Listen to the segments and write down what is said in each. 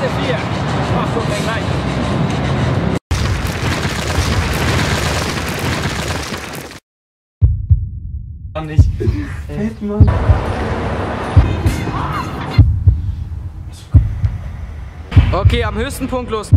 C4. Achtung, den gleich. Nicht. Fett, Mann. Okay, am höchsten Punkt los.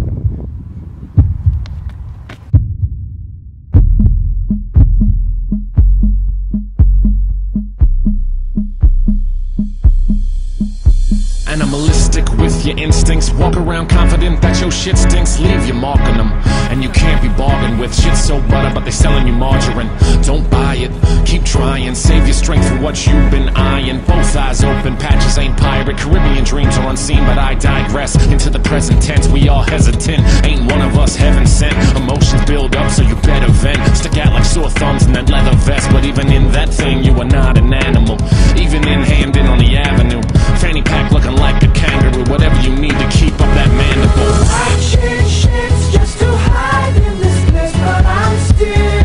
Animalistic with your instincts. Walk around confident that your shit stinks. Leave your mark on them. And you can't be bargained with. Shit's so butter, but they selling you margarine. Don't buy it, keep trying. Save your strength for what you've been eyeing. Both eyes open, patches ain't pirate. Caribbean dreams are unseen, but I digress. Into the present tense, we all hesitant. Ain't one of us heaven sent. Emotions build up, so you better vent. Stick out like sore thumbs in that leather vest. But even in that thing, you are not an animal. Even in Hamden on the avenue. Fanny pack looking like a kangaroo. Whatever you need to keep up that mandible. I change shapes just to hide in this place, but I'm still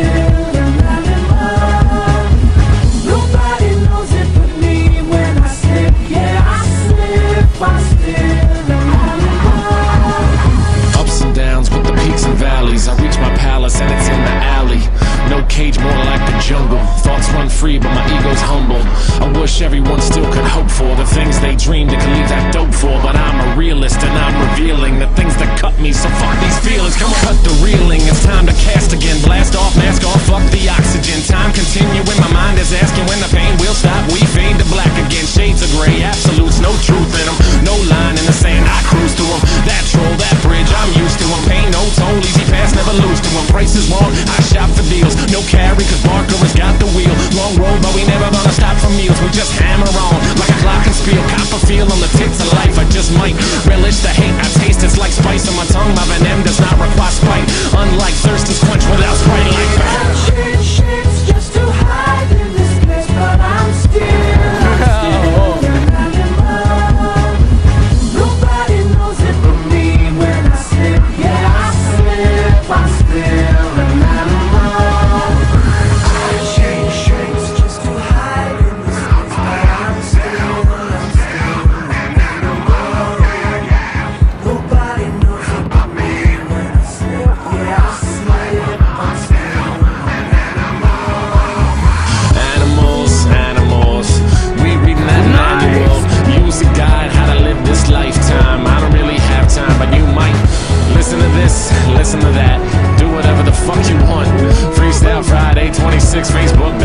an animal. Nobody knows it but me when I slip. Yeah, I slip, I'm still an animal. Ups and downs with the peaks and valleys. I reach my palace and it's in the alley. No cage, more like the jungle. Thoughts run free, but my ego's humble. I wish everyone still could hope for the things they dream they can leave that dope for. But I'm a realist and I'm revealing the things that cut me. So fuck these feelings, come on, cut the reeling. It's time to cast again. Blast off, mask off, fuck the oxygen. Time continuing, my mind is asking when the pain will stop. We fade to black again. Shades of gray, absolutes, no truth in them. No line in the sand, I cruise through them. That troll, that bridge, I'm used to them. Pay no toll, easy pass, never lose to them. Price is wrong, I shop for deals. No carry, cause Barker has got the wheel. Long road, but we never gonna stop for meals. We just hammer on, like a clock and spiel. Cop a feel on the tits of life, I just might relish the hate I taste. It's like spice on my tongue, my venom does not require spite. Unlike thirst is quenched without Sprite like I change shapes just to hide in this place, but I'm still an animal. Nobody knows it but me when I slip. Yeah, I slip, I'm still an animal. I change shapes just to hide in this place, but I'm still an animal. Nobody knows it but me when I slip. Yeah, I slip, I'm still an animal. Animals, animals, we reading that manual. Use a guide how to live this lifetime. I don't really have time, but you might listen to this, listen to that. Do whatever the fuck you want. Freestyle Friday 26, Facebook.com/EW.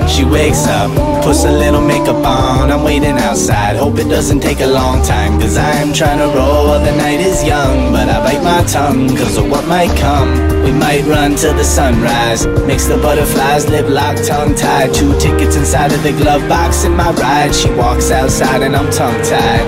She wakes up, puts a little makeup on. I'm waiting outside, hope it doesn't take a long time, cause I'm trying to roll while the night is young. But I bite my tongue, cause of what might come. We might run till the sunrise, mix the butterflies, lip locked, tongue tied. 2 tickets inside of the glove box in my ride. She walks outside and I'm tongue tied.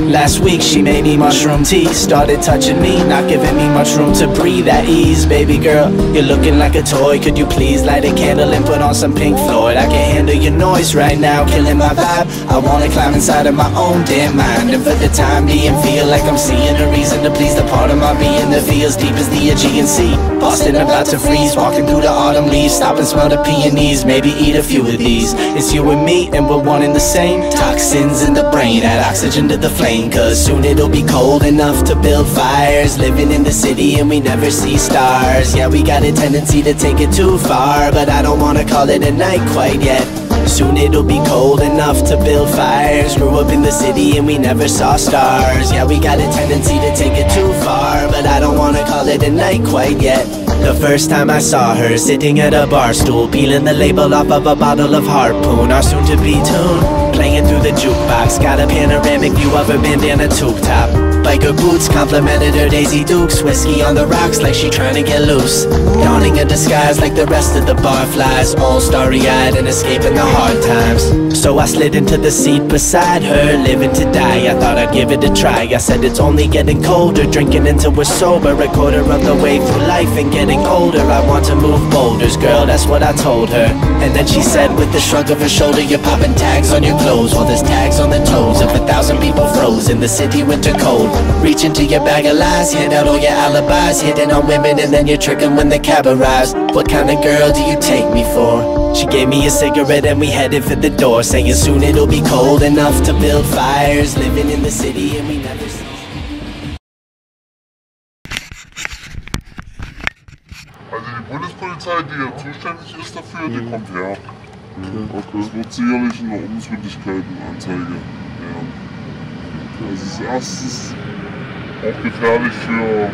Last week she made me mushroom tea, started touching me, not giving me much room to breathe at ease. Baby girl, you're looking like a toy, could you please light a candle and put on some Pink Floyd? I can't handle your noise right now, killing my vibe. I wanna climb inside of my own damn mind, and for the time being feel like I'm seeing a reason to please the part of my being that feels deep as the Aegean Sea. Boston about to freeze, walking through the autumn leaves, stop and smell the peonies, maybe eat a few of these. It's you and me and we're one and the same. Toxins in the brain, add oxygen to the flame, cause soon it'll be cold enough to build fires. Living in the city and we never see stars. Yeah, we got a tendency to take it too far, but I don't wanna call it a night quite yet. Soon it'll be cold enough to build fires. Grew up in the city and we never saw stars. Yeah, we got a tendency to take it too far, but I don't wanna call it a night quite yet. The first time I saw her sitting at a bar stool, peeling the label off of a bottle of Harpoon, our soon-to-be tune, playing through the jukebox. Got a panoramic view of her bandana tube top. biker boots complimented her Daisy Dukes. Whiskey on the rocks like she trying to get loose. Donning a disguise like the rest of the barflies, all starry-eyed and escaping the hard times. So I slid into the seat beside her, living to die. I thought I'd give it a try. I said it's only getting colder, drinking until we're sober. A quarter of the way through life and getting older. I want to move boulders, girl, that's what I told her. And then she said with a shrug of her shoulder, you're popping tags on your clothes. Well, there's tags on the toes of 1,000 people froze in the city winter cold. Reach into your bag of lies, hand out all your alibis, hitting on women and then you're tricking when the cab arrives. What kind of girl do you take me for? She gave me a cigarette and we headed for the door, saying soon it'll be cold enough to build fires. Living in the city and we never see. Also die Bundespolizei, die ja zuständig ist dafür, die kommt her. Okay. Es wird sicherlich eine Ordnungswidrigkeitenanzeige. Ja. Das ist erstens auch gefährlich für...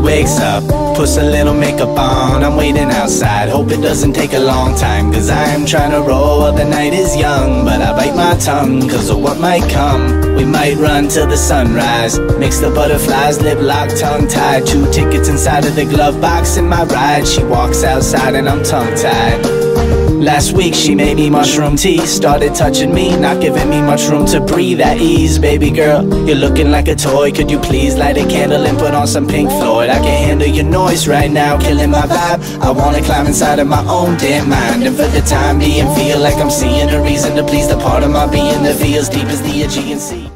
wakes up, puts a little makeup on. I'm waiting outside, hope it doesn't take a long time, cause I'm trying to roll while the night is young. But I bite my tongue, cause of what might come. We might run till the sunrise, mix the butterflies, lip locked, tongue tied. 2 tickets inside of the glove box in my ride. She walks outside and I'm tongue tied. Last week she made me mushroom tea, started touching me, not giving me much room to breathe at ease. Baby girl, you're looking like a toy, could you please light a candle and put on some Pink Floyd? I can handle your noise right now, killing my vibe. I wanna climb inside of my own damn mind, and for the time being feel like I'm seeing a reason to please the part of my being that feels deep as the Aegean Sea.